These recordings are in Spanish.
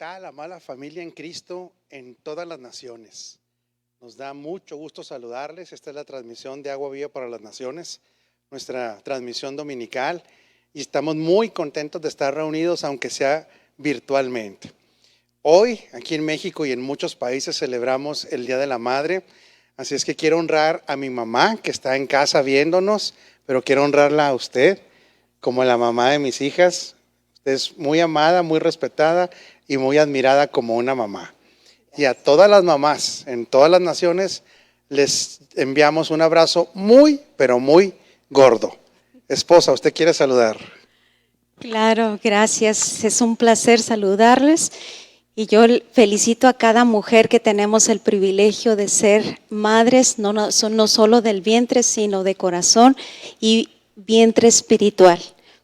tal, amada familia en Cristo en todas las naciones? Nos da mucho gusto saludarles. Esta es la transmisión de Agua Viva para las Naciones, nuestra transmisión dominical, y estamos muy contentos de estar reunidos, aunque sea virtualmente. Hoy, aquí en México y en muchos países, celebramos el Día de la Madre, así es que quiero honrar a mi mamá, que está en casa viéndonos, pero quiero honrarla a usted, como la mamá de mis hijas. Usted es muy amada, muy respetada y muy admirada como una mamá. Y a todas las mamás en todas las naciones les enviamos un abrazo muy, pero muy gordo. Esposa, ¿usted quiere saludar? Claro, gracias. Es un placer saludarles y yo felicito a cada mujer que tenemos el privilegio de ser madres, no solo del vientre, sino de corazón y vientre espiritual.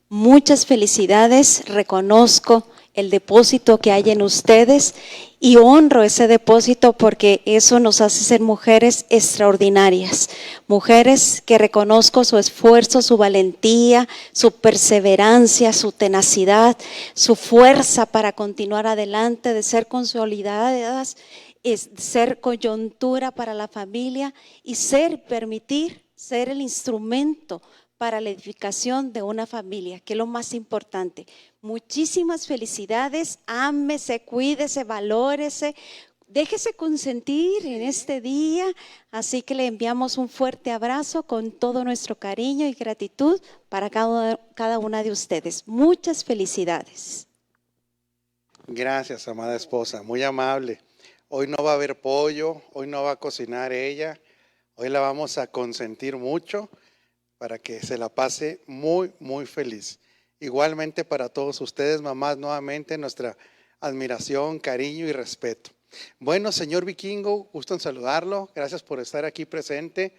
Muchas felicidades, reconozco el depósito que hay en ustedes y honro ese depósito porque eso nos hace ser mujeres extraordinarias, mujeres que reconozco su esfuerzo, su valentía, su perseverancia, su tenacidad, su fuerza para continuar adelante, de ser consolidadas, ser coyuntura para la familia y permitir ser el instrumento para la edificación de una familia, que es lo más importante. Muchísimas felicidades, ámese, cuídese, valórese, déjese consentir en este día, así que le enviamos un fuerte abrazo con todo nuestro cariño y gratitud para cada una de ustedes. Muchas felicidades. Gracias, amada esposa, muy amable. Hoy no va a haber pollo, hoy no va a cocinar ella, hoy la vamos a consentir mucho para que se la pase muy, muy feliz. Igualmente para todos ustedes, mamás, nuevamente nuestra admiración, cariño y respeto. Bueno, señor Vikingo, gusto en saludarlo. Gracias por estar aquí presente,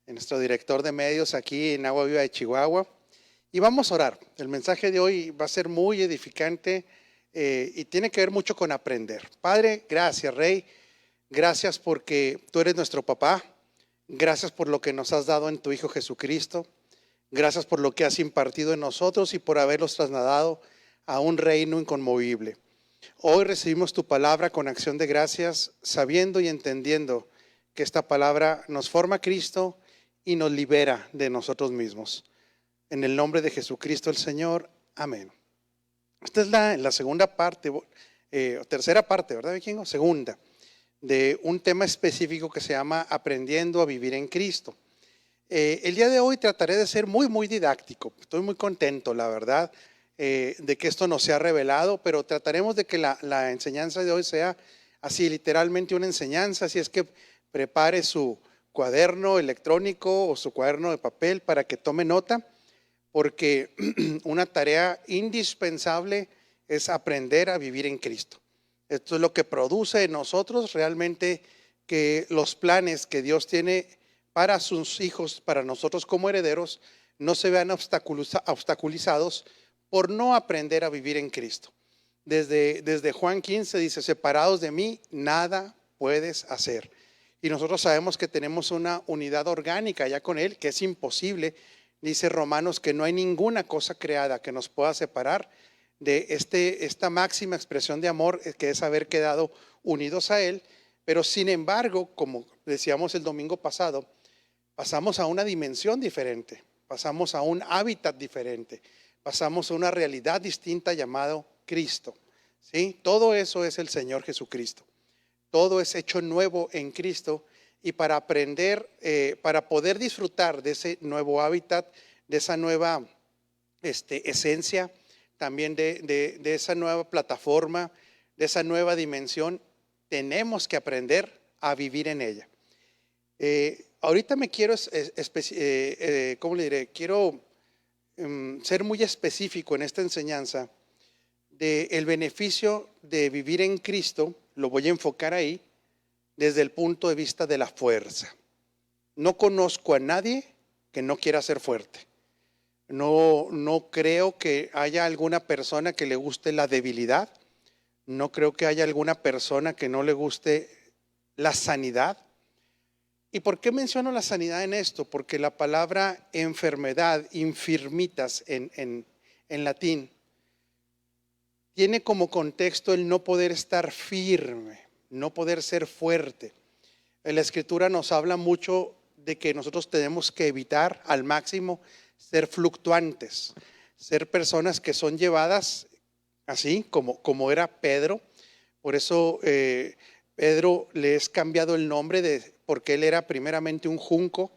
en nuestro director de medios aquí en Agua Viva de Chihuahua. Y vamos a orar. El mensaje de hoy va a ser muy edificante y tiene que ver mucho con aprender. Padre, gracias, Rey. Gracias porque tú eres nuestro papá. Gracias por lo que nos has dado en tu Hijo Jesucristo. Gracias por lo que has impartido en nosotros y por haberlos trasladado a un reino inconmovible. Hoy recibimos tu palabra con acción de gracias, sabiendo y entendiendo que esta palabra nos forma a Cristo y nos libera de nosotros mismos. En el nombre de Jesucristo el Señor. Amén. Esta es la segunda parte, tercera parte, ¿verdad, Vikingo? Segunda, de un tema específico que se llama Aprendiendo a vivir en Cristo. El día de hoy trataré de ser muy, muy didáctico. Estoy muy contento, la verdad, de que esto nos sea revelado, pero trataremos de que la enseñanza de hoy sea así, literalmente una enseñanza. Así es que prepare su cuaderno electrónico o su cuaderno de papel para que tome nota, porque una tarea indispensable es aprender a vivir en Cristo. Esto es lo que produce en nosotros realmente que los planes que Dios tiene para sus hijos, para nosotros como herederos, no se vean obstaculizados por no aprender a vivir en Cristo. Desde Juan 15 dice, separados de mí, nada puedes hacer. Y nosotros sabemos que tenemos una unidad orgánica ya con Él, que es imposible. Dice Romanos que no hay ninguna cosa creada que nos pueda separar de esta máxima expresión de amor, que es haber quedado unidos a Él. Pero sin embargo, como decíamos el domingo pasado, pasamos a una dimensión diferente, pasamos a un hábitat diferente, pasamos a una realidad distinta llamado Cristo. ¿Sí? Todo eso es el Señor Jesucristo. Todo es hecho nuevo en Cristo. Y para aprender, para poder disfrutar de ese nuevo hábitat, de esa nueva esencia, también de esa nueva plataforma, de esa nueva dimensión, tenemos que aprender a vivir en ella. Ahorita me quiero, ¿cómo le diré? Quiero ser muy específico en esta enseñanza del beneficio de vivir en Cristo. Lo voy a enfocar ahí desde el punto de vista de la fuerza. No conozco a nadie que no quiera ser fuerte. No creo que haya alguna persona que le guste la debilidad. No creo que haya alguna persona que no le guste la sanidad. ¿Y por qué menciono la sanidad en esto? Porque la palabra enfermedad, infirmitas en latín, tiene como contexto el no poder estar firme, no poder ser fuerte. En la Escritura nos habla mucho de que nosotros tenemos que evitar al máximo ser fluctuantes, ser personas que son llevadas así como era Pedro. Por eso Pedro le es cambiado el nombre porque él era primeramente un junco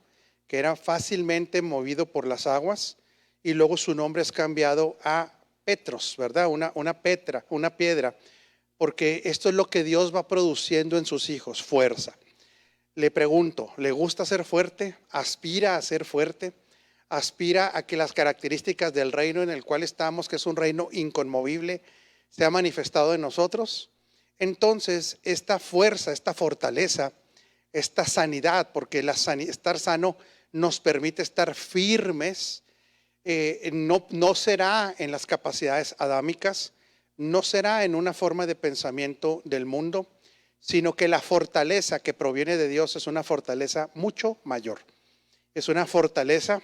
que era fácilmente movido por las aguas, y luego su nombre es cambiado a Petros, ¿verdad? Una piedra, porque esto es lo que Dios va produciendo en sus hijos, fuerza. Le pregunto, ¿le gusta ser fuerte? ¿Aspira a ser fuerte? ¿Aspira a que las características del reino en el cual estamos, que es un reino inconmovible, se ha manifestado en nosotros? Entonces, esta fuerza, esta fortaleza, esta sanidad, porque estar sano nos permite estar firmes, no será en las capacidades adámicas, no será en una forma de pensamiento del mundo, sino que la fortaleza que proviene de Dios es una fortaleza mucho mayor. Es una fortaleza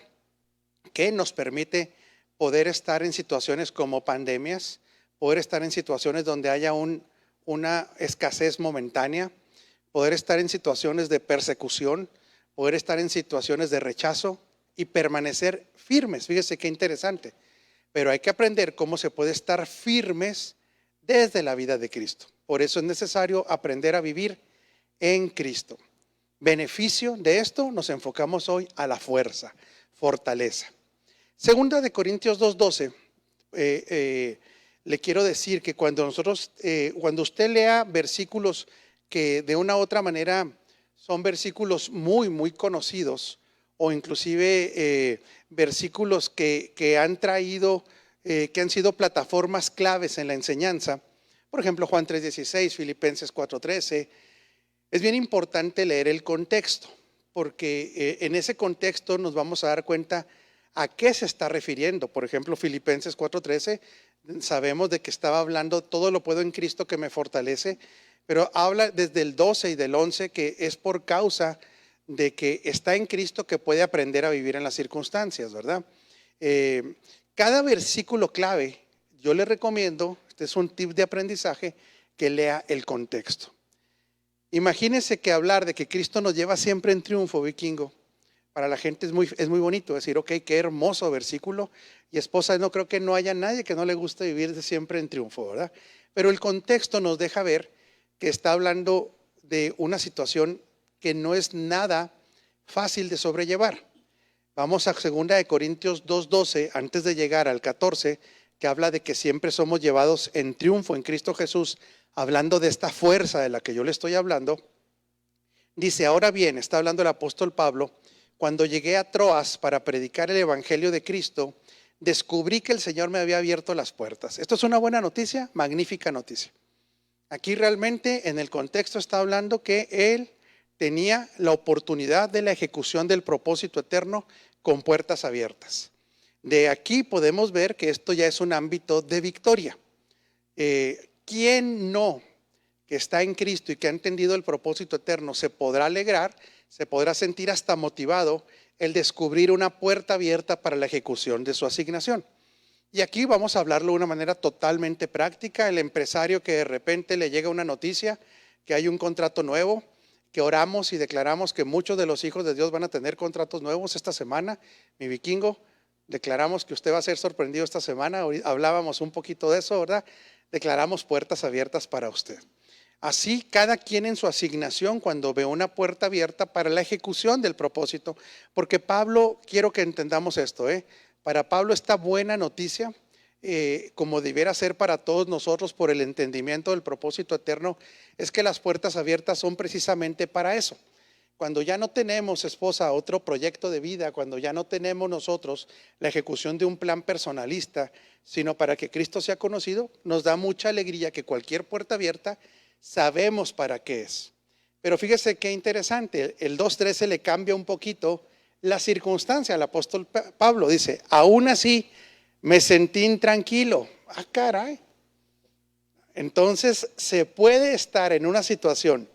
que nos permite poder estar en situaciones como pandemias, poder estar en situaciones donde haya una escasez momentánea, poder estar en situaciones de persecución, poder estar en situaciones de rechazo y permanecer firmes. Fíjese qué interesante. Pero hay que aprender cómo se puede estar firmes desde la vida de Cristo. Por eso es necesario aprender a vivir en Cristo. Beneficio de esto, nos enfocamos hoy a la fuerza, fortaleza. Segunda de Corintios 2:12, le quiero decir que cuando usted lea versículos que de una u otra manera son versículos muy, muy conocidos, o inclusive versículos que han traído, que han sido plataformas claves en la enseñanza, por ejemplo Juan 3:16, Filipenses 4:13, es bien importante leer el contexto, porque en ese contexto nos vamos a dar cuenta a qué se está refiriendo. Por ejemplo, Filipenses 4:13, sabemos de que estaba hablando, todo lo puedo en Cristo que me fortalece, pero habla desde el 12 y del 11 que es por causa de que está en Cristo que puede aprender a vivir en las circunstancias, ¿verdad? Cada versículo clave, yo le recomiendo, este es un tip de aprendizaje, que lea el contexto. Imagínense que hablar de que Cristo nos lleva siempre en triunfo, vikingo, para la gente es muy bonito decir, ok, qué hermoso versículo. Y esposa, no creo que no haya nadie que no le guste vivir siempre en triunfo, ¿verdad? Pero el contexto nos deja ver que está hablando de una situación que no es nada fácil de sobrellevar. Vamos a 2 de Corintios 2:12, antes de llegar al 14, que habla de que siempre somos llevados en triunfo en Cristo Jesús, hablando de esta fuerza de la que yo le estoy hablando. Dice, ahora bien, está hablando el apóstol Pablo, cuando llegué a Troas para predicar el evangelio de Cristo, descubrí que el Señor me había abierto las puertas. Esto es una buena noticia, magnífica noticia. Aquí realmente en el contexto está hablando que él tenía la oportunidad de la ejecución del propósito eterno con puertas abiertas. De aquí podemos ver que esto ya es un ámbito de victoria. ¿Quién no que está en Cristo y que ha entendido el propósito eterno se podrá alegrar, se podrá sentir hasta motivado el descubrir una puerta abierta para la ejecución de su asignación? Y aquí vamos a hablarlo de una manera totalmente práctica. El empresario que de repente le llega una noticia que hay un contrato nuevo, que oramos y declaramos que muchos de los hijos de Dios van a tener contratos nuevos esta semana. Mi vikingo, declaramos que usted va a ser sorprendido esta semana. Hoy hablábamos un poquito de eso, ¿verdad? Declaramos puertas abiertas para usted. Así, cada quien en su asignación, cuando ve una puerta abierta para la ejecución del propósito, porque Pablo, quiero que entendamos esto, para Pablo esta buena noticia, como debiera ser para todos nosotros por el entendimiento del propósito eterno, es que las puertas abiertas son precisamente para eso. Cuando ya no tenemos, esposa, otro proyecto de vida, cuando ya no tenemos nosotros la ejecución de un plan personalista, sino para que Cristo sea conocido, nos da mucha alegría que cualquier puerta abierta sabemos para qué es. Pero fíjese qué interesante, el 2:13 le cambia un poquito la circunstancia al apóstol Pablo. Dice, aún así me sentí intranquilo. Ah, caray. Entonces se puede estar en una situación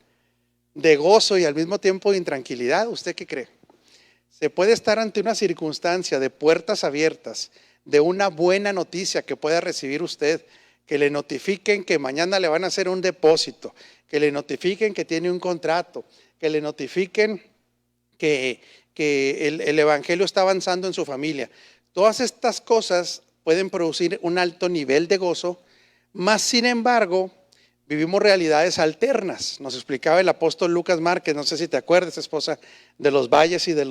de gozo y al mismo tiempo de intranquilidad. ¿Usted qué cree? Se puede estar ante una circunstancia de puertas abiertas, de una buena noticia que pueda recibir usted, que le notifiquen que mañana le van a hacer un depósito, que le notifiquen que tiene un contrato, que le notifiquen que el evangelio está avanzando en su familia. Todas estas cosas pueden producir un alto nivel de gozo, más sin embargo, vivimos realidades alternas. Nos explicaba el apóstol Lucas Márquez, no sé si te acuerdas, esposa, de los valles y de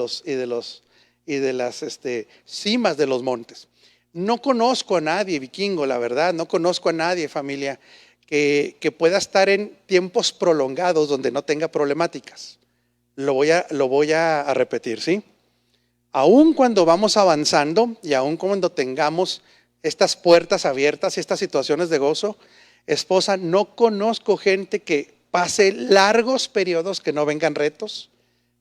las cimas de los montes. No conozco a nadie, vikingo, la verdad, no conozco a nadie, familia, que pueda estar en tiempos prolongados donde no tenga problemáticas. Lo voy a repetir, ¿sí? Aún cuando vamos avanzando y aún cuando tengamos estas puertas abiertas y estas situaciones de gozo, esposa, no conozco gente que pase largos periodos que no vengan retos,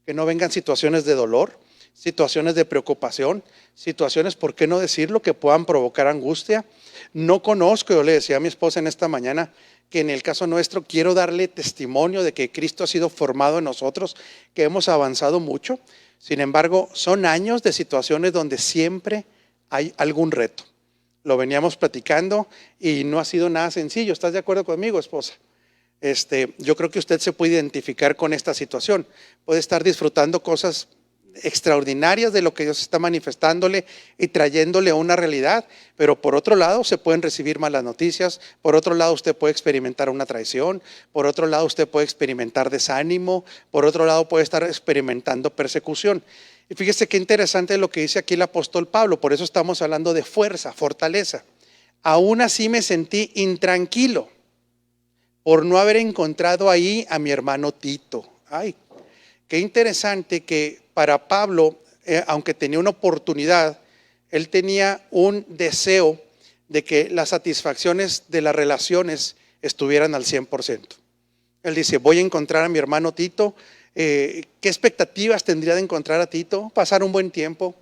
que no vengan situaciones de dolor, situaciones de preocupación, situaciones, ¿por qué no decirlo?, que puedan provocar angustia. No conozco, yo le decía a mi esposa en esta mañana, que en el caso nuestro quiero darle testimonio de que Cristo ha sido formado en nosotros, que hemos avanzado mucho. Sin embargo, son años de situaciones donde siempre hay algún reto. Lo veníamos platicando y no ha sido nada sencillo. ¿Estás de acuerdo conmigo, esposa? Yo creo que usted se puede identificar con esta situación. Puede estar disfrutando cosas extraordinarias de lo que Dios está manifestándole y trayéndole a una realidad, pero por otro lado se pueden recibir malas noticias, por otro lado usted puede experimentar una traición, por otro lado usted puede experimentar desánimo, por otro lado puede estar experimentando persecución. Y fíjese qué interesante lo que dice aquí el apóstol Pablo, por eso estamos hablando de fuerza, fortaleza. Aún así me sentí intranquilo por no haber encontrado ahí a mi hermano Tito. Ay, qué interesante que para Pablo, aunque tenía una oportunidad, él tenía un deseo de que las satisfacciones de las relaciones estuvieran al 100%. Él dice, voy a encontrar a mi hermano Tito. ¿Qué expectativas tendría de encontrar a Tito? Pasar un buen tiempo,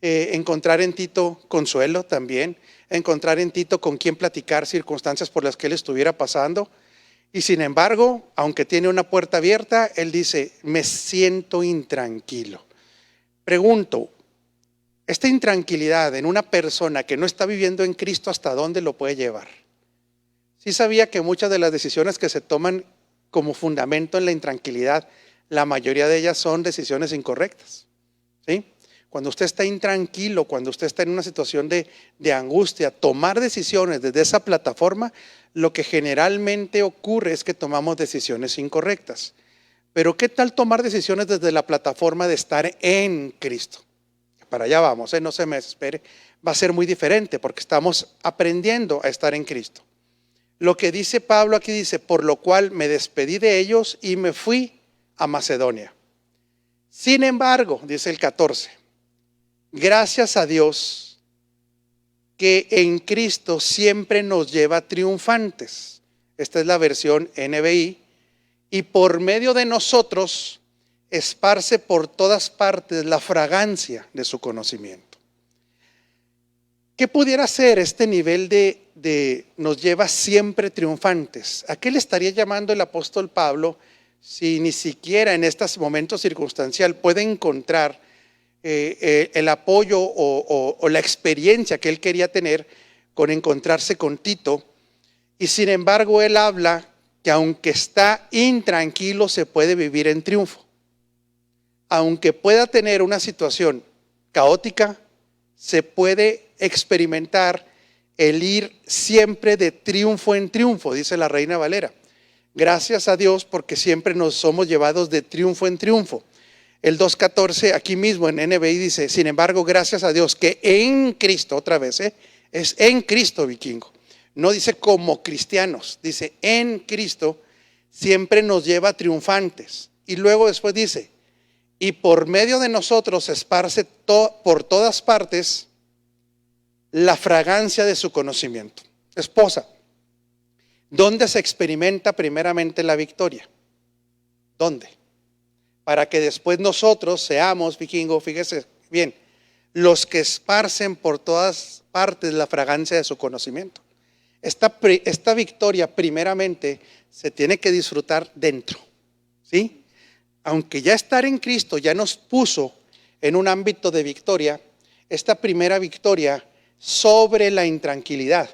encontrar en Tito consuelo también, encontrar en Tito con quien platicar circunstancias por las que él estuviera pasando. Y sin embargo, aunque tiene una puerta abierta, él dice, me siento intranquilo. Pregunto, esta intranquilidad en una persona que no está viviendo en Cristo, ¿hasta dónde lo puede llevar? Sí sabía que muchas de las decisiones que se toman como fundamento en la intranquilidad, la mayoría de ellas son decisiones incorrectas, ¿sí? Cuando usted está intranquilo, cuando usted está en una situación de angustia, tomar decisiones desde esa plataforma, lo que generalmente ocurre es que tomamos decisiones incorrectas. Pero ¿qué tal tomar decisiones desde la plataforma de estar en Cristo? Para allá vamos, no se me desespere, va a ser muy diferente porque estamos aprendiendo a estar en Cristo. Lo que dice Pablo aquí dice, por lo cual me despedí de ellos y me fui a Macedonia. Sin embargo, dice el 14, gracias a Dios que en Cristo siempre nos lleva triunfantes. Esta es la versión NBI. Y por medio de nosotros esparce por todas partes la fragancia de su conocimiento. ¿Qué pudiera ser este nivel de nos lleva siempre triunfantes? ¿A qué le estaría llamando el apóstol Pablo si ni siquiera en estos momentos circunstancial puede encontrar el apoyo o la experiencia que él quería tener con encontrarse con Tito? Y sin embargo él habla que aunque está intranquilo se puede vivir en triunfo. Aunque pueda tener una situación caótica, se puede experimentar el ir siempre de triunfo en triunfo, dice la Reina Valera. Gracias a Dios porque siempre nos somos llevados de triunfo en triunfo. El 2.14 aquí mismo en NBI dice, sin embargo, gracias a Dios que en Cristo, otra vez, es en Cristo, vikingo. No dice como cristianos, dice en Cristo siempre nos lleva triunfantes. Y luego después dice, y por medio de nosotros se esparce por todas partes la fragancia de su conocimiento. Esposa, ¿dónde se experimenta primeramente la victoria? ¿Dónde? Para que después nosotros seamos, vikingo, fíjese bien, los que esparcen por todas partes la fragancia de su conocimiento. Esta victoria primeramente se tiene que disfrutar dentro, ¿sí? Aunque ya estar en Cristo ya nos puso en un ámbito de victoria, esta primera victoria sobre la intranquilidad,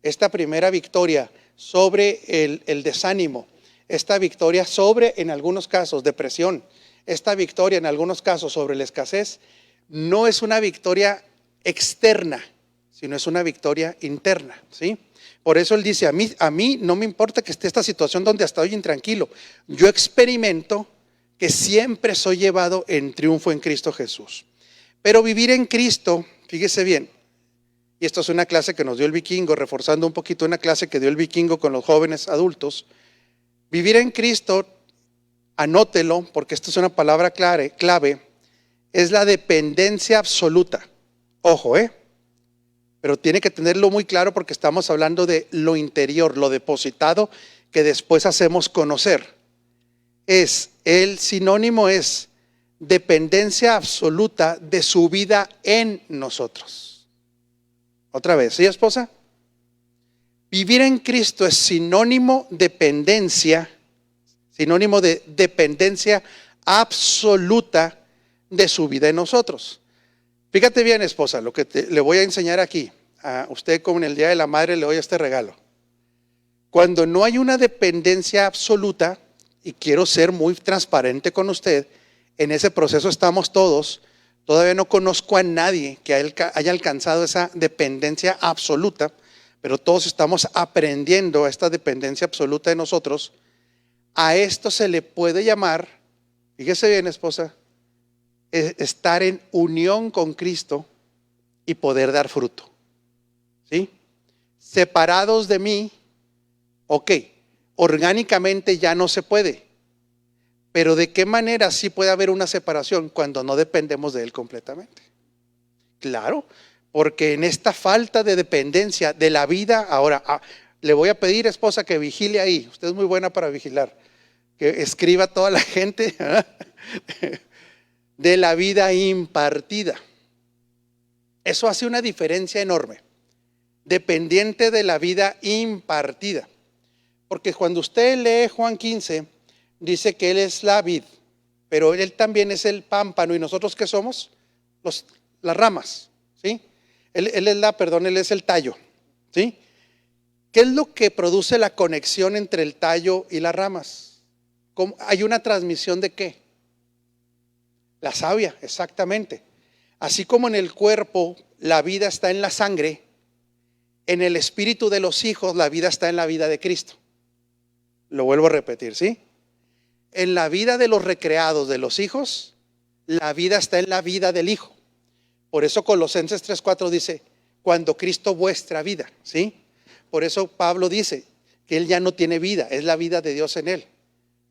esta primera victoria sobre el desánimo, esta victoria sobre, en algunos casos, depresión, esta victoria en algunos casos sobre la escasez, no es una victoria externa, sino es una victoria interna, ¿sí? Por eso él dice, a mí no me importa que esté esta situación donde hasta hoy intranquilo. Yo experimento que siempre soy llevado en triunfo en Cristo Jesús. Pero vivir en Cristo, fíjese bien, y esto es una clase que nos dio el Vikingo, reforzando un poquito una clase que dio el Vikingo con los jóvenes adultos. Vivir en Cristo, anótelo, porque esto es una palabra clave, es la dependencia absoluta. Ojo, pero tiene que tenerlo muy claro porque estamos hablando de lo interior, lo depositado que después hacemos conocer. El sinónimo es dependencia absoluta de su vida en nosotros. Otra vez, ¿sí, esposa? Vivir en Cristo es sinónimo de dependencia absoluta de su vida en nosotros. Fíjate bien, esposa, lo que le voy a enseñar aquí. A usted, como en el Día de la Madre, le doy este regalo. Cuando no hay una dependencia absoluta, y quiero ser muy transparente con usted, en ese proceso estamos todos. Todavía no conozco a nadie que haya alcanzado esa dependencia absoluta, pero todos estamos aprendiendo a esta dependencia absoluta de nosotros. A esto se le puede llamar, fíjese bien, esposa, estar en unión con Cristo y poder dar fruto. ¿Sí? Separados de mí, ok, orgánicamente ya no se puede, pero ¿de qué manera sí puede haber una separación cuando no dependemos de Él completamente? Claro, porque en esta falta de dependencia de la vida, ahora le voy a pedir, esposa, que vigile ahí. Usted es muy buena para vigilar, que escriba a toda la gente de la vida impartida. Eso hace una diferencia enorme. Dependiente de la vida impartida. Porque cuando usted lee Juan 15, dice que Él es la vid, pero Él también es el pámpano. ¿Y nosotros qué somos? Las ramas, ¿sí? Él es el tallo, ¿sí? ¿Qué es lo que produce la conexión entre el tallo y las ramas? ¿Hay una transmisión de qué? La savia, exactamente. Así como en el cuerpo la vida está en la sangre, en el espíritu de los hijos la vida está en la vida de Cristo. Lo vuelvo a repetir, ¿sí? En la vida de los recreados, de los hijos, la vida está en la vida del Hijo. Por eso Colosenses 3:4 dice, cuando Cristo vuestra vida, ¿sí? Por eso Pablo dice que Él ya no tiene vida, es la vida de Dios en Él,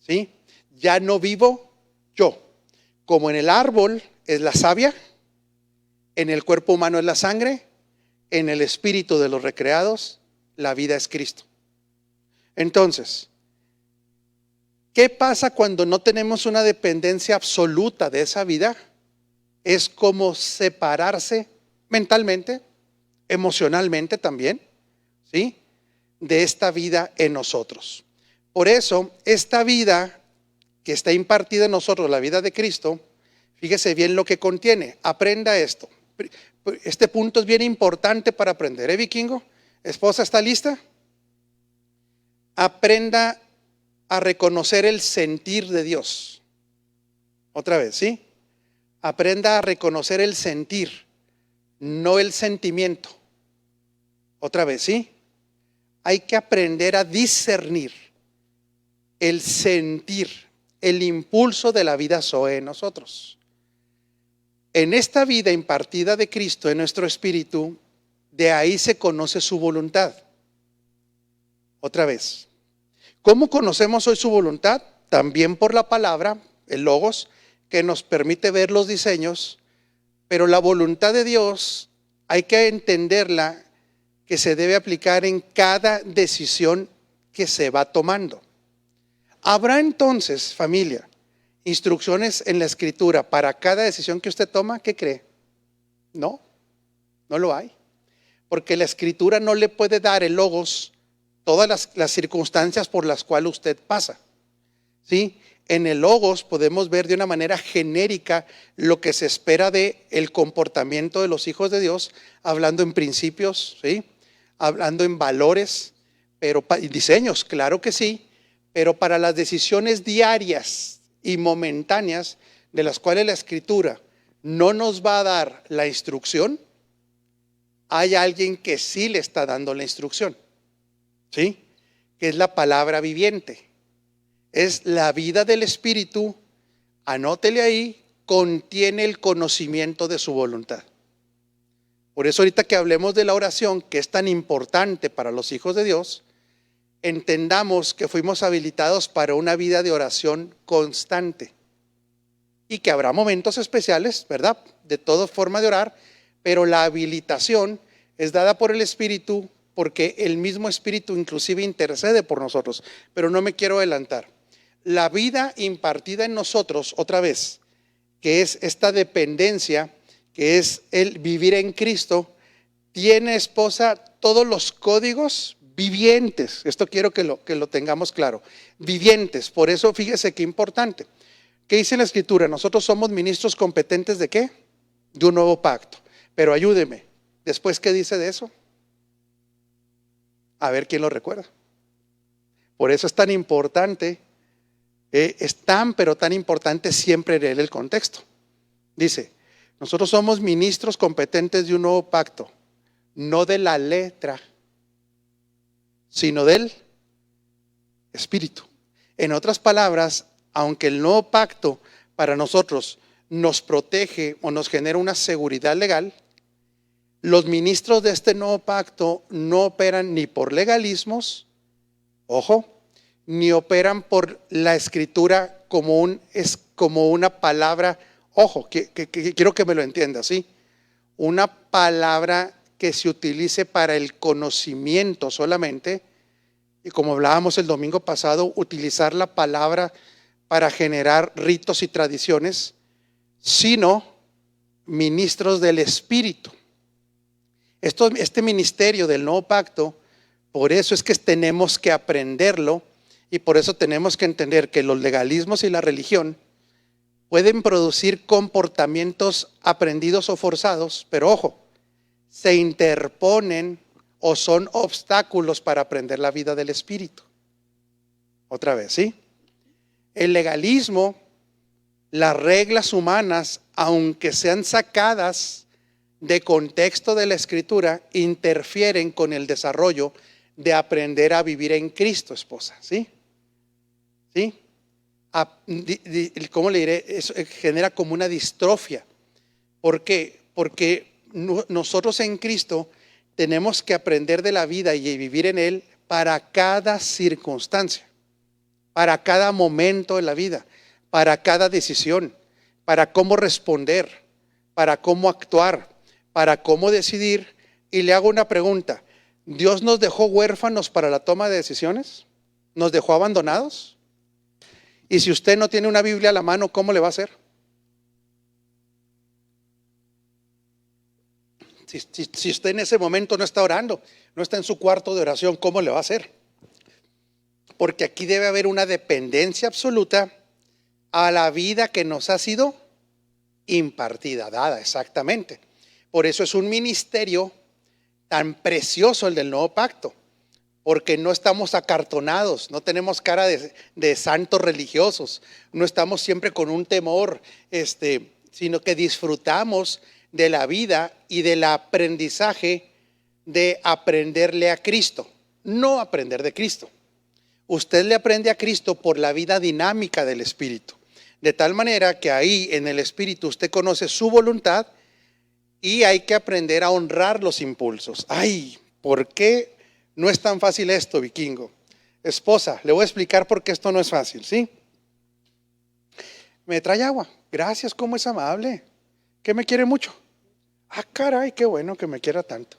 ¿sí? Ya no vivo yo. Como en el árbol es la savia, en el cuerpo humano es la sangre, en el espíritu de los recreados, la vida es Cristo. Entonces, ¿qué pasa cuando no tenemos una dependencia absoluta de esa vida? Es como separarse mentalmente, emocionalmente también, ¿sí? De esta vida en nosotros. Por eso, esta vida que está impartida en nosotros, la vida de Cristo, fíjese bien lo que contiene. Aprenda esto. Este punto es bien importante para aprender. Vikingo? ¿Esposa está lista? Aprenda a reconocer el sentir de Dios. Otra vez, ¿sí? Aprenda a reconocer el sentir, no el sentimiento. Otra vez, ¿sí? Hay que aprender a discernir el sentir, el impulso de la vida Zoe en nosotros. En esta vida impartida de Cristo en nuestro espíritu, de ahí se conoce su voluntad. Otra vez, ¿cómo conocemos hoy su voluntad? También por la palabra, el logos, que nos permite ver los diseños, pero la voluntad de Dios hay que entenderla, que se debe aplicar en cada decisión que se va tomando. Habrá entonces, familia, instrucciones en la escritura para cada decisión que usted toma. ¿Qué cree? No lo hay, porque la escritura no le puede dar el logos todas las circunstancias por las cuales usted pasa, ¿sí? En el logos podemos ver de una manera genérica lo que se espera de el comportamiento de los hijos de Dios, hablando en principios, ¿sí? hablando en valores, pero y diseños, claro que sí, pero para las decisiones diarias y momentáneas de las cuales la Escritura no nos va a dar la instrucción, hay alguien que sí le está dando la instrucción, ¿sí? Que es la palabra viviente. Es la vida del Espíritu, anótele ahí, contiene el conocimiento de su voluntad. Por eso ahorita que hablemos de la oración, que es tan importante para los hijos de Dios, entendamos que fuimos habilitados para una vida de oración constante y que habrá momentos especiales, ¿verdad? De toda forma de orar, pero la habilitación es dada por el Espíritu, porque el mismo Espíritu inclusive intercede por nosotros. Pero no me quiero adelantar. La vida impartida en nosotros, otra vez, que es esta dependencia, que es el vivir en Cristo, tiene, esposa, todos los códigos vivientes. Esto quiero que lo tengamos claro. Vivientes. Por eso fíjese qué importante. ¿Qué dice la Escritura? Nosotros somos ministros competentes ¿de qué? De un nuevo pacto. Pero ayúdeme. Después, ¿qué dice de eso? A ver quién lo recuerda. Por eso es tan importante, pero tan importante siempre leer el contexto. Dice, nosotros somos ministros competentes de un nuevo pacto, no de la letra, sino del Espíritu. En otras palabras, aunque el nuevo pacto para nosotros nos protege o nos genera una seguridad legal, los ministros de este nuevo pacto no operan ni por legalismos, ojo, ni operan por la Escritura como una palabra, ojo, que quiero que me lo entienda, ¿sí? Una palabra que se utilice para el conocimiento solamente, y como hablábamos el domingo pasado, utilizar la palabra para generar ritos y tradiciones, sino ministros del Espíritu. Este ministerio del nuevo pacto, por eso es que tenemos que aprenderlo y por eso tenemos que entender que los legalismos y la religión pueden producir comportamientos aprendidos o forzados, pero ojo, se interponen o son obstáculos para aprender la vida del Espíritu. Otra vez, ¿sí? El legalismo, las reglas humanas, aunque sean sacadas de contexto de la Escritura, interfieren con el desarrollo de aprender a vivir en Cristo, esposa, ¿sí? ¿Sí? ¿Cómo le diré? Eso genera como una distrofia. ¿Por qué? Porque nosotros en Cristo tenemos que aprender de la vida y vivir en Él para cada circunstancia, para cada momento de la vida, para cada decisión, para cómo responder, para cómo actuar, para cómo decidir. Y le hago una pregunta: ¿Dios nos dejó huérfanos para la toma de decisiones? ¿Nos dejó abandonados? Y si usted no tiene una Biblia a la mano, ¿cómo le va a hacer? Si usted en ese momento no está orando, no está en su cuarto de oración, ¿cómo le va a hacer? Porque aquí debe haber una dependencia absoluta a la vida que nos ha sido impartida, dada, exactamente. Por eso es un ministerio tan precioso el del nuevo pacto, porque no estamos acartonados, no tenemos cara de santos religiosos, no estamos siempre con un temor, sino que disfrutamos de la vida y del aprendizaje de aprenderle a Cristo, no aprender de Cristo. Usted le aprende a Cristo por la vida dinámica del Espíritu, de tal manera que ahí en el Espíritu usted conoce su voluntad y hay que aprender a honrar los impulsos. Ay, ¿por qué no es tan fácil esto, vikingo? Esposa, le voy a explicar por qué esto no es fácil, ¿sí? ¿Me trae agua? Gracias, ¿cómo es amable? ¿Que me quiere mucho? Ah, caray, qué bueno que me quiera tanto.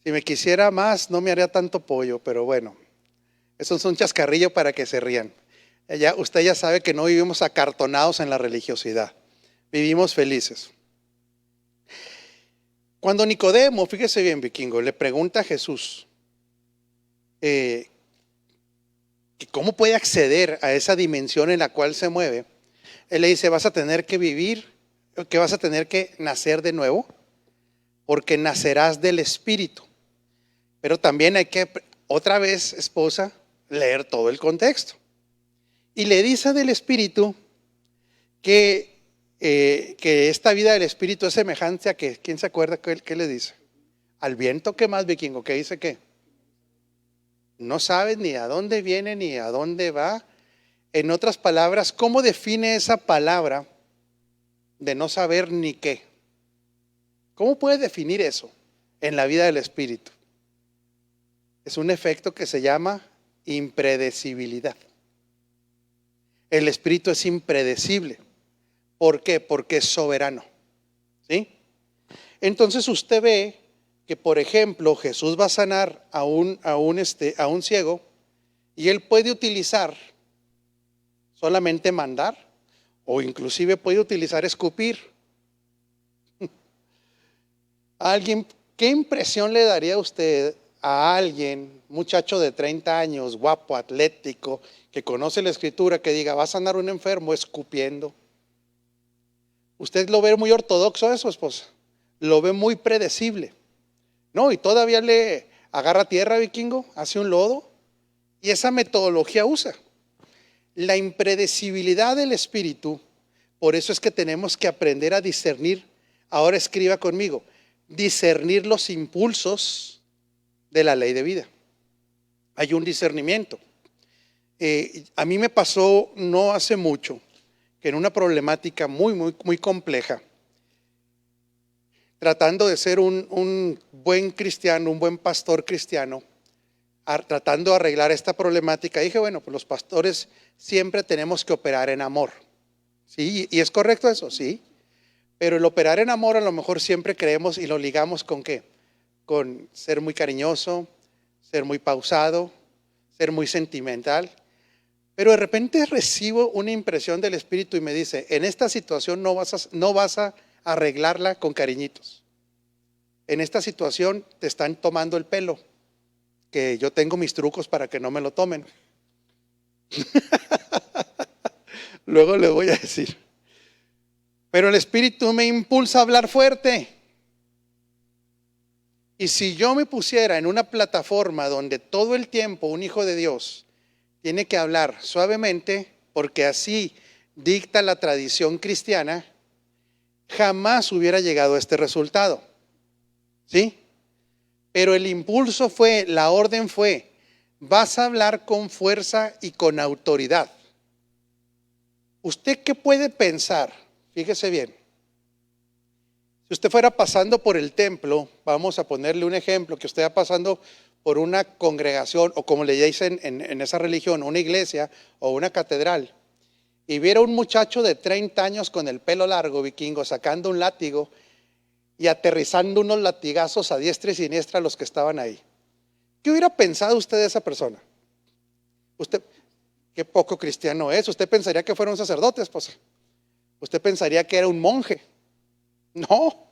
Si me quisiera más, no me haría tanto pollo, pero bueno, eso es un chascarrillo para que se rían. Usted ya sabe que no vivimos acartonados en la religiosidad, vivimos felices. Cuando Nicodemo, fíjese bien, vikingo, le pregunta a Jesús que cómo puede acceder a esa dimensión en la cual se mueve, él le dice: vas a tener que vivir, que vas a tener que nacer de nuevo, porque nacerás del Espíritu. Pero también hay que, otra vez, esposa, leer todo el contexto. Y le dice del Espíritu que esta vida del Espíritu es semejante a que, ¿quién se acuerda qué le dice? Al viento. ¿Qué más, vikingo? ¿Qué dice qué? No sabes ni a dónde viene ni a dónde va. En otras palabras, ¿cómo define esa palabra de no saber ni qué? ¿Cómo puede definir eso en la vida del Espíritu? Es un efecto que se llama impredecibilidad. El Espíritu es impredecible. ¿Por qué? Porque es soberano. ¿Sí? Entonces usted ve que, por ejemplo, Jesús va a sanar a un ciego y él puede utilizar solamente mandar, o inclusive puede utilizar escupir. Alguien, ¿qué impresión le daría a usted a alguien, muchacho de 30 años, guapo, atlético, que conoce la Escritura, que diga, va a sanar a un enfermo escupiendo? ¿Usted lo ve muy ortodoxo eso, esposa? Lo ve muy predecible. No, y todavía le agarra tierra, vikingo, hace un lodo, y esa metodología usa. La impredecibilidad del Espíritu, por eso es que tenemos que aprender a discernir. Ahora escriba conmigo, discernir los impulsos de la ley de vida. Hay un discernimiento. A mí me pasó no hace mucho que en una problemática muy compleja, tratando de ser un buen cristiano, un buen pastor cristiano, tratando de arreglar esta problemática, dije, bueno, pues los pastores siempre tenemos que operar en amor. ¿Sí? ¿Y es correcto eso? Sí. Pero el operar en amor a lo mejor siempre creemos y lo ligamos ¿con qué? Con ser muy cariñoso, ser muy pausado, ser muy sentimental. Pero de repente recibo una impresión del Espíritu y me dice, en esta situación no vas a arreglarla con cariñitos. En esta situación te están tomando el pelo, que yo tengo mis trucos para que no me lo tomen. Luego le voy a decir. Pero el Espíritu me impulsa a hablar fuerte. Y si yo me pusiera en una plataforma donde todo el tiempo un hijo de Dios tiene que hablar suavemente, porque así dicta la tradición cristiana, jamás hubiera llegado a este resultado. ¿Sí? Pero el impulso fue, la orden fue, vas a hablar con fuerza y con autoridad. ¿Usted qué puede pensar? Fíjese bien. Si usted fuera pasando por el templo, vamos a ponerle un ejemplo, que usted va pasando por una congregación, o como le dicen en esa religión, una iglesia o una catedral, y viera un muchacho de 30 años con el pelo largo, vikingo, sacando un látigo y aterrizando unos latigazos a diestra y siniestra a los que estaban ahí. ¿Qué hubiera pensado usted de esa persona? Usted, qué poco cristiano es. Usted pensaría que fuera un sacerdote, esposa. Usted pensaría que era un monje. No,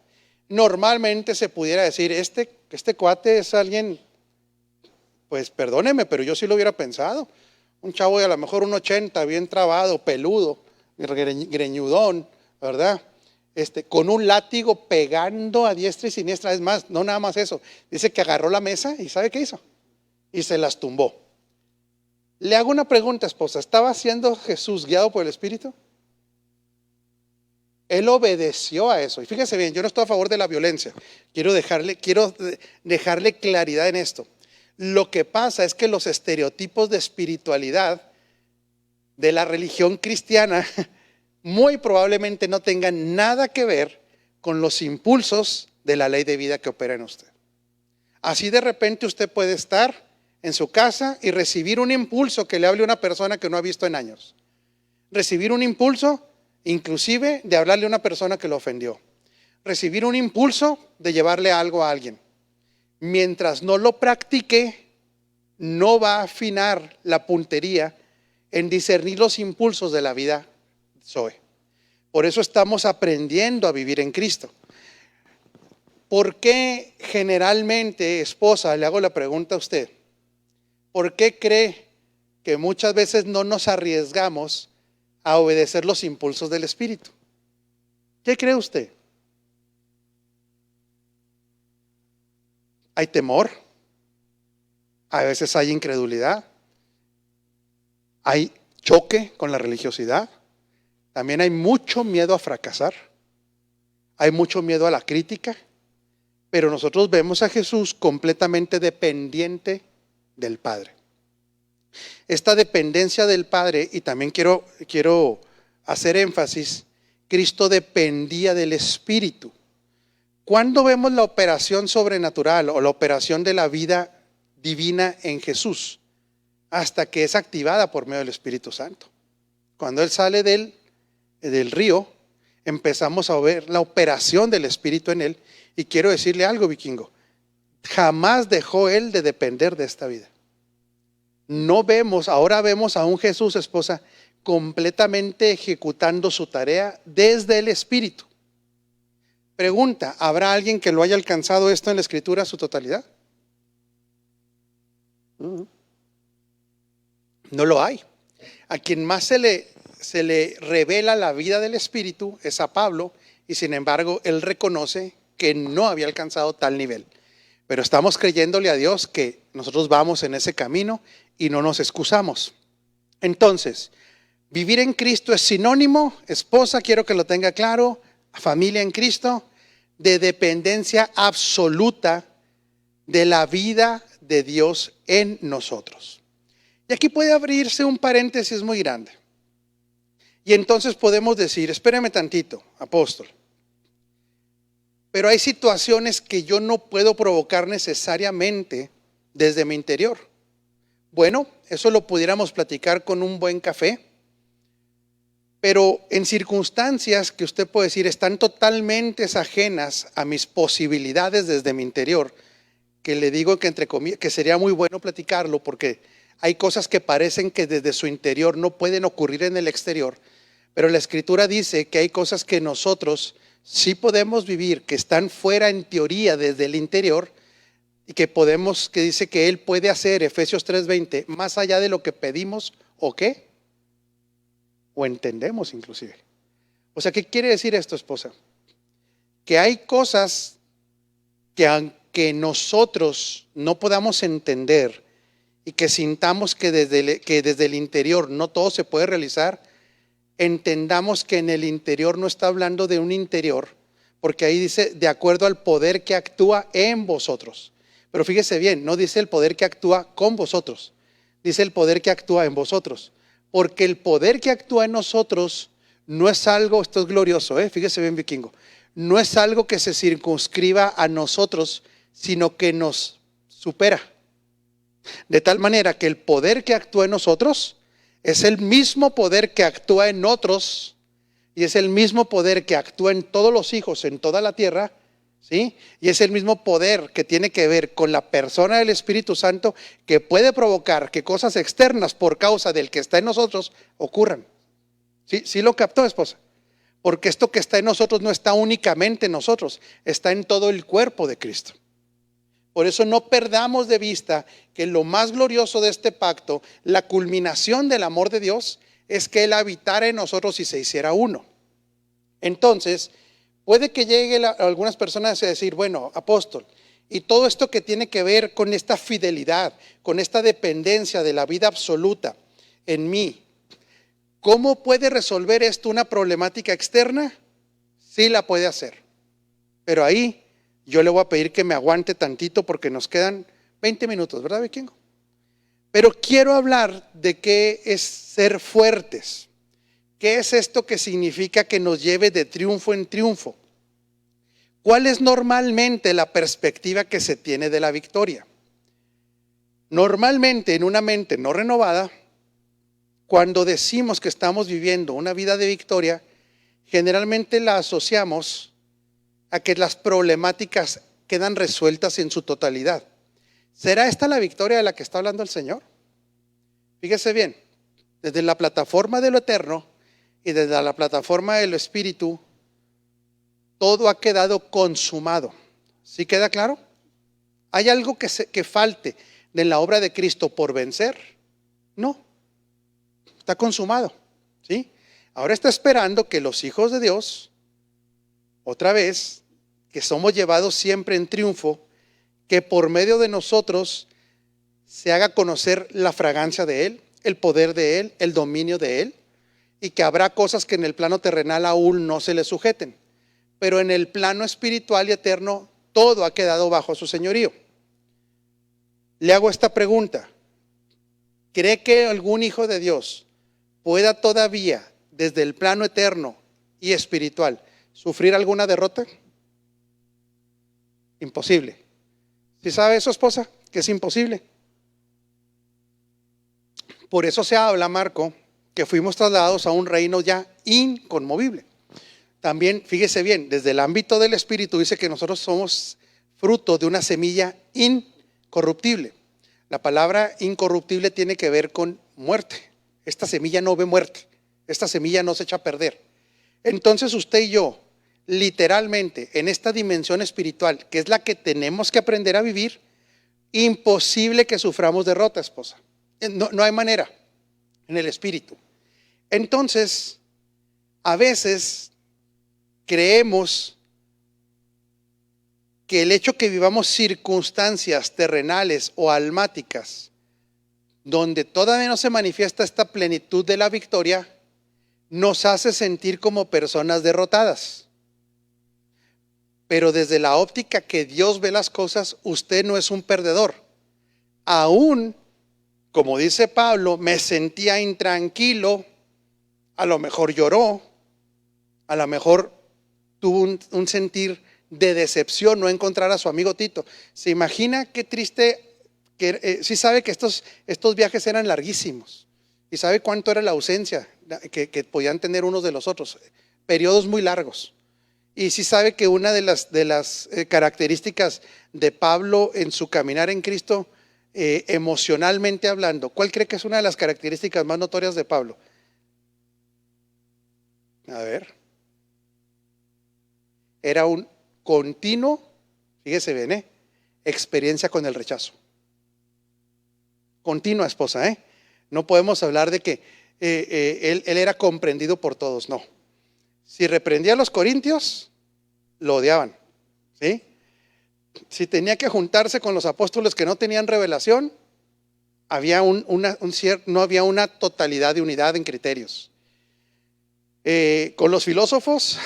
normalmente se pudiera decir, este cuate es alguien, pues perdóneme, pero yo sí lo hubiera pensado. Un chavo de a lo mejor un 80, bien trabado, peludo, greñudón, ¿verdad? Con un látigo pegando a diestra y siniestra. Es más, no nada más eso. Dice que agarró la mesa y ¿sabe qué hizo? Y se las tumbó. Le hago una pregunta, esposa. ¿Estaba siendo Jesús guiado por el Espíritu? Él obedeció a eso. Y fíjese bien, yo no estoy a favor de la violencia. Quiero dejarle claridad en esto. Lo que pasa es que los estereotipos de espiritualidad de la religión cristiana muy probablemente no tengan nada que ver con los impulsos de la ley de vida que opera en usted. Así de repente usted puede estar en su casa y recibir un impulso que le hable a una persona que no ha visto en años. Recibir un impulso inclusive de hablarle a una persona que lo ofendió. Recibir un impulso de llevarle algo a alguien. Mientras no lo practique, no va a afinar la puntería en discernir los impulsos de la vida Zoe. Por eso estamos aprendiendo a vivir en Cristo. ¿Por qué generalmente, esposa, le hago la pregunta a usted, por qué cree que muchas veces no nos arriesgamos a obedecer los impulsos del Espíritu? ¿Qué cree usted? ¿Hay temor? a veces hay incredulidad, hay choque con la religiosidad, también hay mucho miedo a fracasar, hay mucho miedo a la crítica, pero nosotros vemos a Jesús completamente dependiente del Padre. Esta dependencia del Padre, y también quiero hacer énfasis, Cristo dependía del Espíritu. ¿Cuándo vemos la operación sobrenatural o la operación de la vida divina en Jesús? Hasta que es activada por medio del Espíritu Santo. Cuando Él sale del río, empezamos a ver la operación del Espíritu en Él. Y quiero decirle algo, vikingo, jamás dejó Él de depender de esta vida. Ahora vemos a un Jesús, esposa, completamente ejecutando su tarea desde el Espíritu. Pregunta, ¿habrá alguien que lo haya alcanzado esto en la Escritura a su totalidad? No lo hay. A quien más se le revela la vida del Espíritu es a Pablo, y sin embargo él reconoce que no había alcanzado tal nivel. Pero estamos creyéndole a Dios que nosotros vamos en ese camino y no nos excusamos. Entonces, vivir en Cristo es sinónimo, esposa, quiero que lo tenga claro, familia en Cristo, de dependencia absoluta de la vida de Dios en nosotros. Y aquí puede abrirse un paréntesis muy grande. Y entonces podemos decir, espérame tantito, apóstol, pero hay situaciones que yo no puedo provocar necesariamente desde mi interior. Bueno, eso lo pudiéramos platicar con un buen café, pero en circunstancias que usted puede decir están totalmente ajenas a mis posibilidades desde mi interior, que le digo que entre comillas, que sería muy bueno platicarlo porque hay cosas que parecen que desde su interior no pueden ocurrir en el exterior, pero la Escritura dice que hay cosas que nosotros sí podemos vivir, que están fuera en teoría desde el interior, y que dice que Él puede hacer, Efesios 3:20, más allá de lo que pedimos o qué, o entendemos inclusive. O sea, ¿qué quiere decir esto, esposa? Que hay cosas que aunque nosotros no podamos entender y que sintamos que desde el interior no todo se puede realizar, entendamos que en el interior no está hablando de un interior, porque ahí dice de acuerdo al poder que actúa en vosotros. Pero fíjese bien, no dice el poder que actúa con vosotros, dice el poder que actúa en vosotros, porque el poder que actúa en nosotros no es algo, esto es glorioso, fíjese bien, vikingo, no es algo que se circunscriba a nosotros, sino que nos supera. De tal manera que el poder que actúa en nosotros es el mismo poder que actúa en otros, y es el mismo poder que actúa en todos los hijos, en toda la tierra, ¿sí? Y es el mismo poder que tiene que ver con la persona del Espíritu Santo, que puede provocar que cosas externas por causa del que está en nosotros ocurran. ¿Sí lo captó, esposa? Porque esto que está en nosotros no está únicamente en nosotros, está en todo el cuerpo de Cristo. Por eso no perdamos de vista que lo más glorioso de este pacto, la culminación del amor de Dios, es que Él habitara en nosotros y se hiciera uno. Entonces, puede que lleguen algunas personas a decir, bueno, apóstol, y todo esto que tiene que ver con esta fidelidad, con esta dependencia de la vida absoluta en mí, ¿cómo puede resolver esto una problemática externa? Sí la puede hacer, pero ahí yo le voy a pedir que me aguante tantito porque nos quedan 20 minutos, ¿verdad, vikingo? Pero quiero hablar de qué es ser fuertes. ¿Qué es esto que significa que nos lleve de triunfo en triunfo? ¿Cuál es normalmente la perspectiva que se tiene de la victoria? Normalmente en una mente no renovada, cuando decimos que estamos viviendo una vida de victoria, generalmente la asociamos a que las problemáticas quedan resueltas en su totalidad. ¿Será esta la victoria de la que está hablando el Señor? Fíjese bien, desde la plataforma de lo eterno y desde la plataforma del Espíritu, todo ha quedado consumado. ¿Sí queda claro? ¿Hay algo que falte de la obra de Cristo por vencer? No, está consumado, ¿sí? Ahora está esperando que los hijos de Dios, otra vez, que somos llevados siempre en triunfo, que por medio de nosotros se haga conocer la fragancia de Él, el poder de Él, el dominio de Él, y que habrá cosas que en el plano terrenal aún no se le sujeten, pero en el plano espiritual y eterno todo ha quedado bajo su señorío. Le hago esta pregunta: ¿cree que algún hijo de Dios pueda todavía, desde el plano eterno y espiritual, sufrir alguna derrota? Imposible. ¿Sí sabe eso, esposa? Que es imposible. Por eso se habla, Marco, que fuimos trasladados a un reino ya inconmovible. También, fíjese bien, desde el ámbito del espíritu dice que nosotros somos fruto de una semilla incorruptible. La palabra incorruptible tiene que ver con muerte. Esta semilla no ve muerte, esta semilla no se echa a perder. Entonces usted y yo, literalmente, en esta dimensión espiritual, que es la que tenemos que aprender a vivir, imposible que suframos derrota, esposa. No hay manera en el espíritu. Entonces, a veces creemos que el hecho que vivamos circunstancias terrenales o almáticas donde todavía no se manifiesta esta plenitud de la victoria, nos hace sentir como personas derrotadas. Pero desde la óptica que Dios ve las cosas, usted no es un perdedor. Aún, como dice Pablo, me sentía intranquilo, a lo mejor lloró, a lo mejor tuvo un sentir de decepción no encontrar a su amigo Tito. ¿Se imagina qué triste? Sí sabe que estos viajes eran larguísimos y sabe cuánto era la ausencia que podían tener unos de los otros, periodos muy largos. Y sí sabe que una de las características de Pablo en su caminar en Cristo, emocionalmente hablando, ¿cuál cree que es una de las características más notorias de Pablo? A ver, era un continuo, fíjese bien, experiencia con el rechazo. Continua, esposa, no podemos hablar de que él era comprendido por todos, no. Si reprendía a los corintios, lo odiaban, ¿sí? Si tenía que juntarse con los apóstoles que no tenían revelación, no había una totalidad de unidad en criterios. Con los filósofos,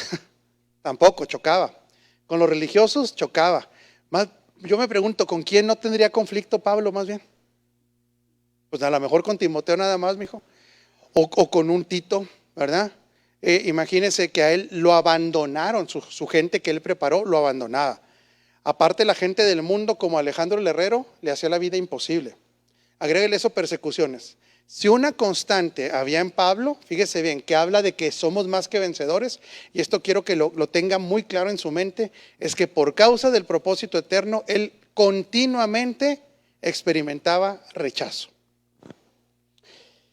tampoco, chocaba. Con los religiosos, chocaba. Yo me pregunto, ¿con quién no tendría conflicto Pablo más bien? Pues a lo mejor con Timoteo nada más, mijo. O con un Tito, ¿verdad? Imagínense que a él lo abandonaron, su gente que él preparó lo abandonaba. Aparte, la gente del mundo como Alejandro el Herrero le hacía la vida imposible. Agréguele eso, persecuciones. Si una constante había en Pablo, fíjese bien, que habla de que somos más que vencedores, y esto quiero que lo tenga muy claro en su mente, es que por causa del propósito eterno, él continuamente experimentaba rechazo.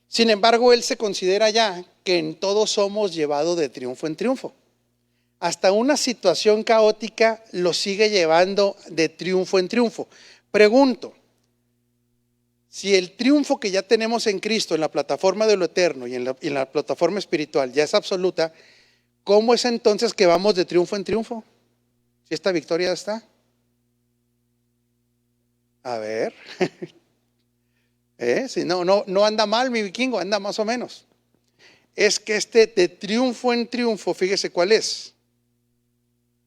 Sin embargo, él se considera ya que en todo somos llevados de triunfo en triunfo. Hasta una situación caótica lo sigue llevando de triunfo en triunfo. Pregunto, si el triunfo que ya tenemos en Cristo, en la plataforma de lo eterno y en la plataforma espiritual ya es absoluta, ¿cómo es entonces que vamos de triunfo en triunfo? Si esta victoria está. A ver. Si no anda mal mi vikingo, anda más o menos. Es que de triunfo en triunfo, fíjese cuál es.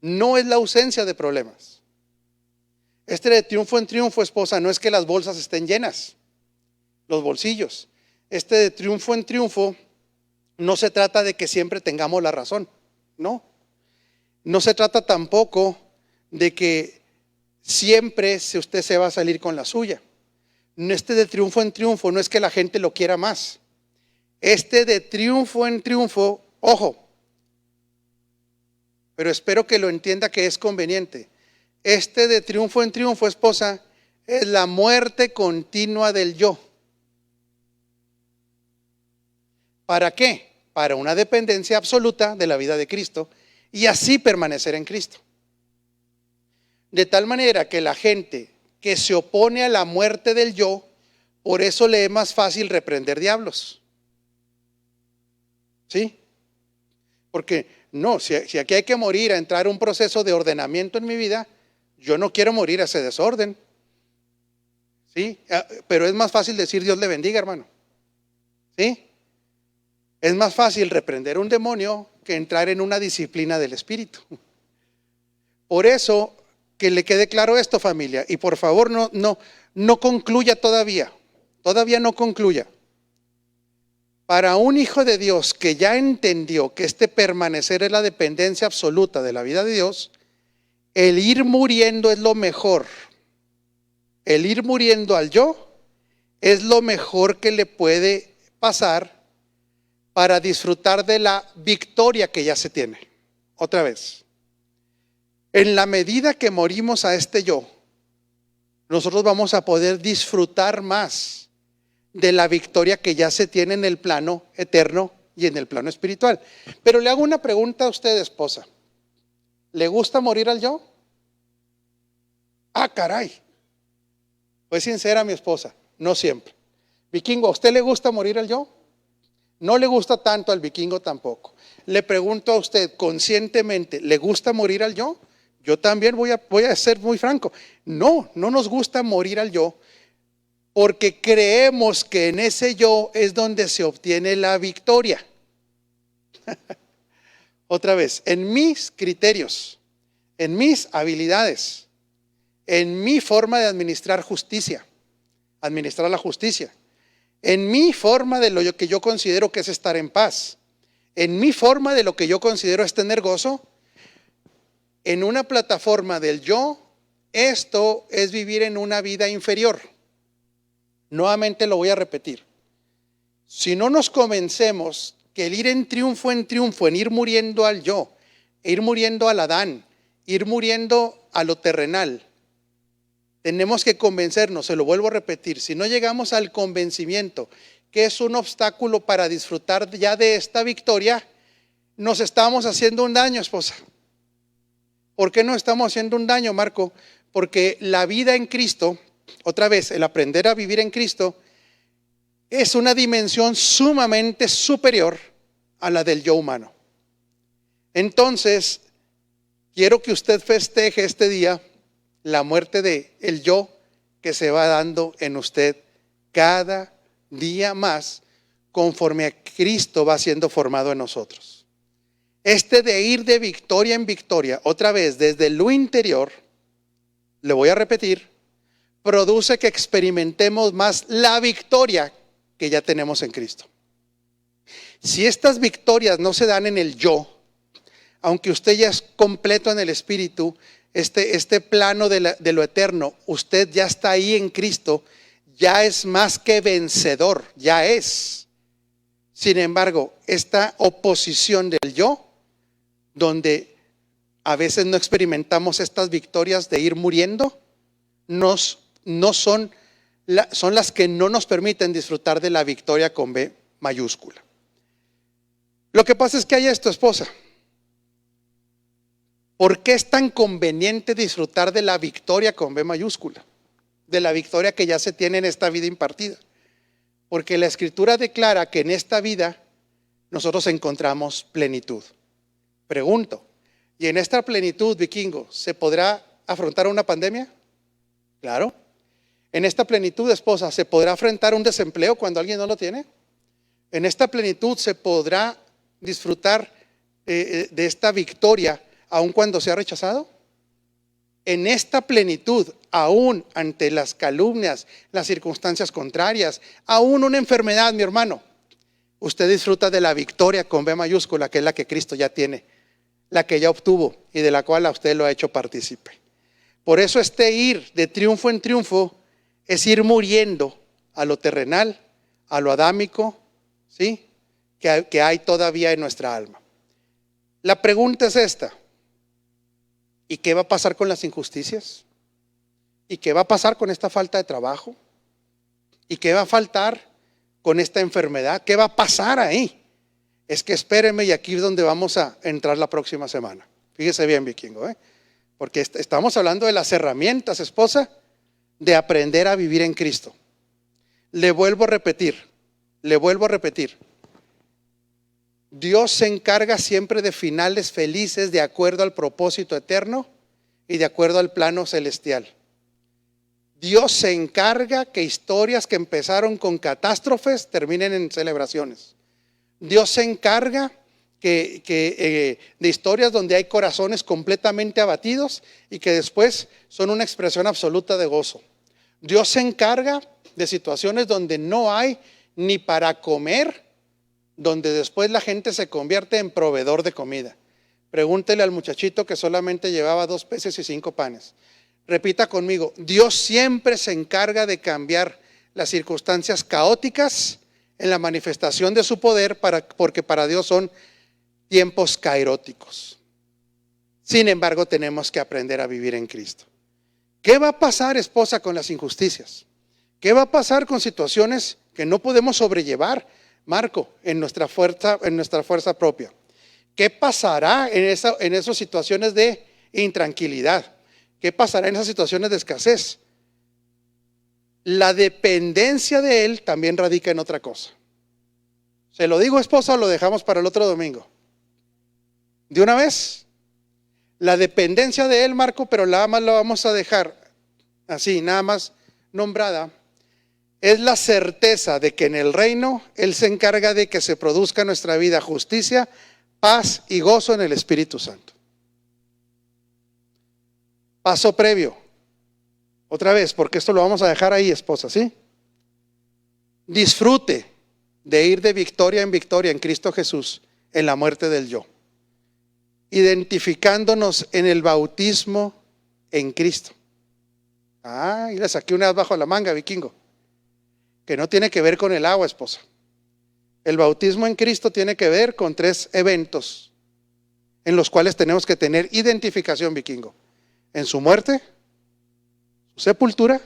No es la ausencia de problemas. De triunfo en triunfo, esposa, no es que las bolsas estén llenas, los bolsillos. De triunfo en triunfo no se trata de que siempre tengamos la razón, no. No se trata tampoco de que siempre usted se va a salir con la suya. De triunfo en triunfo no es que la gente lo quiera más. De triunfo en triunfo, ojo, pero espero que lo entienda que es conveniente. De triunfo en triunfo, esposa, es la muerte continua del yo. ¿Para qué? Para una dependencia absoluta de la vida de Cristo y así permanecer en Cristo. De tal manera que la gente que se opone a la muerte del yo, por eso le es más fácil reprender diablos. ¿Sí? Porque no, si aquí hay que morir a entrar a un proceso de ordenamiento en mi vida, yo no quiero morir a ese desorden. ¿sí? Pero es más fácil decir Dios le bendiga, hermano. ¿Sí? Es más fácil reprender un demonio que entrar en una disciplina del Espíritu. Por eso, que le quede claro esto, familia, y por favor no concluya todavía no concluya. Para un hijo de Dios que ya entendió que permanecer es la dependencia absoluta de la vida de Dios, el ir muriendo es lo mejor. El ir muriendo al yo es lo mejor que le puede pasar para disfrutar de la victoria que ya se tiene. Otra vez, en la medida que morimos a yo, nosotros vamos a poder disfrutar más de la victoria que ya se tiene en el plano eterno y en el plano espiritual. Pero le hago una pregunta a usted, esposa. ¿Le gusta morir al yo? Ah, caray. Fue sincera mi esposa, no siempre. Vikingo, ¿a usted le gusta morir al yo? No le gusta tanto al vikingo tampoco. Le pregunto a usted conscientemente, ¿le gusta morir al yo? Yo también voy a ser muy franco. No nos gusta morir al yo, porque creemos que en ese yo es donde se obtiene la victoria. Otra vez, en mis criterios, en mis habilidades, en mi forma de administrar la justicia, en mi forma de lo que yo considero que es estar en paz, en mi forma de lo que yo considero es tener gozo, en una plataforma del yo, esto es vivir en una vida inferior. Nuevamente lo voy a repetir. Si no nos convencemos que el ir en triunfo, en ir muriendo al yo, ir muriendo al Adán, ir muriendo a lo terrenal, tenemos que convencernos, se lo vuelvo a repetir, si no llegamos al convencimiento que es un obstáculo para disfrutar ya de esta victoria, nos estamos haciendo un daño, esposa. ¿Por qué nos estamos haciendo un daño, Marco? Porque la vida en Cristo, otra vez, el aprender a vivir en Cristo, es una dimensión sumamente superior a la del yo humano. Entonces, quiero que usted festeje este día la muerte del yo que se va dando en usted cada día más conforme a Cristo va siendo formado en nosotros. De ir de victoria en victoria, otra vez desde lo interior, le voy a repetir, produce que experimentemos más la victoria que ya tenemos en Cristo. Si estas victorias no se dan en el yo, aunque usted ya es completo en el espíritu, este plano de lo eterno, usted ya está ahí en Cristo, ya es más que vencedor, ya es. Sin embargo, esta oposición del yo, donde a veces no experimentamos estas victorias de ir muriendo, son las que no nos permiten disfrutar de la victoria con B mayúscula. Lo que pasa es que hay esto, esposa. ¿Por qué es tan conveniente disfrutar de la victoria con B mayúscula? De la victoria que ya se tiene en esta vida impartida. Porque la Escritura declara que en esta vida nosotros encontramos plenitud. Pregunto, ¿y en esta plenitud, vikingo, se podrá afrontar una pandemia? Claro. En esta plenitud, esposa, ¿se podrá afrontar un desempleo cuando alguien no lo tiene? En esta plenitud se podrá disfrutar de esta victoria aun cuando sea rechazado. En esta plenitud, aún ante las calumnias, las circunstancias contrarias, aún una enfermedad, mi hermano, usted disfruta de la victoria con B mayúscula, que es la que Cristo ya tiene, la que ya obtuvo y de la cual a usted lo ha hecho partícipe. Por eso ir de triunfo en triunfo es ir muriendo a lo terrenal, a lo adámico, ¿sí? que hay todavía en nuestra alma. La pregunta es esta: ¿y qué va a pasar con las injusticias? ¿Y qué va a pasar con esta falta de trabajo? ¿Y qué va a faltar con esta enfermedad? ¿Qué va a pasar ahí? Es que espérenme, y aquí es donde vamos a entrar la próxima semana. Fíjese bien, vikingo, porque estamos hablando de las herramientas, esposa, de aprender a vivir en Cristo. Le vuelvo a repetir. Dios se encarga siempre de finales felices de acuerdo al propósito eterno y de acuerdo al plano celestial. Dios se encarga que historias que empezaron con catástrofes terminen en celebraciones. Dios se encarga de historias donde hay corazones completamente abatidos y que después son una expresión absoluta de gozo. Dios se encarga de situaciones donde no hay ni para comer, donde después la gente se convierte en proveedor de comida. Pregúntele al muchachito que solamente llevaba 2 peces y 5 panes. Repita conmigo, Dios siempre se encarga de cambiar las circunstancias caóticas en la manifestación de su poder, porque para Dios son tiempos kairóticos. Sin embargo, tenemos que aprender a vivir en Cristo. ¿Qué va a pasar, esposa, con las injusticias? ¿Qué va a pasar con situaciones que no podemos sobrellevar, Marco, en nuestra fuerza propia? ¿Qué pasará en esas situaciones de intranquilidad? ¿Qué pasará en esas situaciones de escasez? La dependencia de Él también radica en otra cosa. ¿Se lo digo, esposa, o lo dejamos para el otro domingo? ¿De una vez? La dependencia de Él, Marco, pero nada más la vamos a dejar así, nada más nombrada, es la certeza de que en el reino Él se encarga de que se produzca en nuestra vida justicia, paz y gozo en el Espíritu Santo. Paso previo, otra vez, porque esto lo vamos a dejar ahí, esposa, ¿sí? Disfrute de ir de victoria en victoria en Cristo Jesús, en la muerte del yo, identificándonos en el bautismo en Cristo. Y le saqué una bajo la manga, vikingo, que no tiene que ver con el agua, esposa. El bautismo en Cristo tiene que ver con 3 eventos en los cuales tenemos que tener identificación, vikingo: en su muerte, su sepultura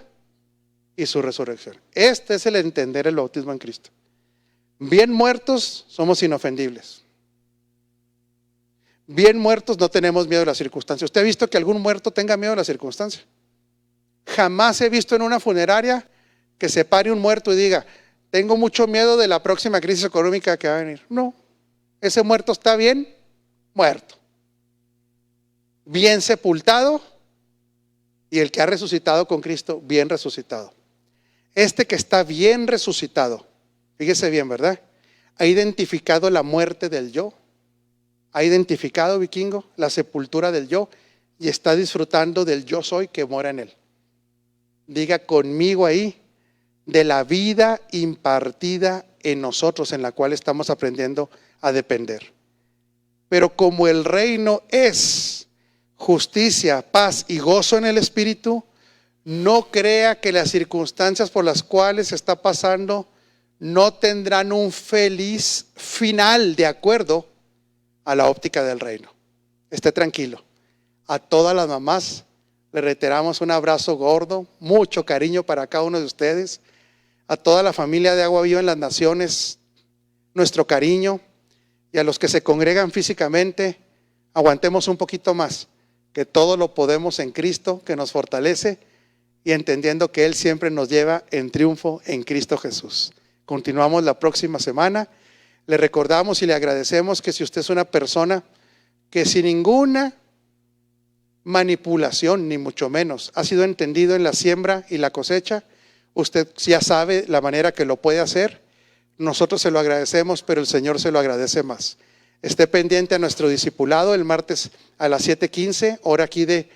y su resurrección. Este es el entender el bautismo en Cristo. Bien muertos, somos inofendibles. Bien muertos, no tenemos miedo de las circunstancias. ¿Usted ha visto que algún muerto tenga miedo de las circunstancias? Jamás he visto en una funeraria que se pare un muerto y diga: tengo mucho miedo de la próxima crisis económica que va a venir. No, ese muerto está bien muerto, bien sepultado, y el que ha resucitado con Cristo, bien resucitado. Este que está bien resucitado, fíjese bien, ¿verdad? Ha identificado la muerte del yo, ha identificado, vikingo, la sepultura del yo, y está disfrutando del yo soy que mora en él. Diga conmigo ahí, de la vida impartida en nosotros, en la cual estamos aprendiendo a depender. Pero como el reino es justicia, paz y gozo en el Espíritu, no crea que las circunstancias por las cuales está pasando no tendrán un feliz final de acuerdo a la óptica del reino. Esté tranquilo. A todas las mamás le reiteramos un abrazo gordo, mucho cariño para cada uno de ustedes. A toda la familia de Agua Viva en las Naciones, nuestro cariño. Y a los que se congregan físicamente, aguantemos un poquito más, que todo lo podemos en Cristo, que nos fortalece, y entendiendo que Él siempre nos lleva en triunfo en Cristo Jesús. Continuamos la próxima semana. Le recordamos y le agradecemos que si usted es una persona que sin ninguna manipulación, ni mucho menos, ha sido entendido en la siembra y la cosecha, usted ya sabe la manera que lo puede hacer. Nosotros se lo agradecemos, pero el Señor se lo agradece más. Esté pendiente a nuestro discipulado el martes a las 7:15, hora aquí de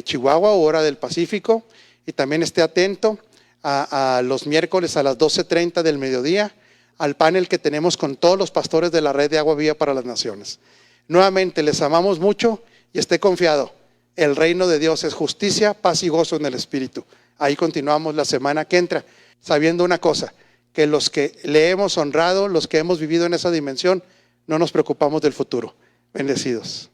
Chihuahua, o hora del Pacífico, y también esté atento a los miércoles a las 12:30 del mediodía, al panel que tenemos con todos los pastores de la red de Agua Viva para las Naciones. Nuevamente, les amamos mucho y esté confiado. El reino de Dios es justicia, paz y gozo en el Espíritu. Ahí continuamos la semana que entra, sabiendo una cosa, que los que le hemos honrado, los que hemos vivido en esa dimensión, no nos preocupamos del futuro. Bendecidos.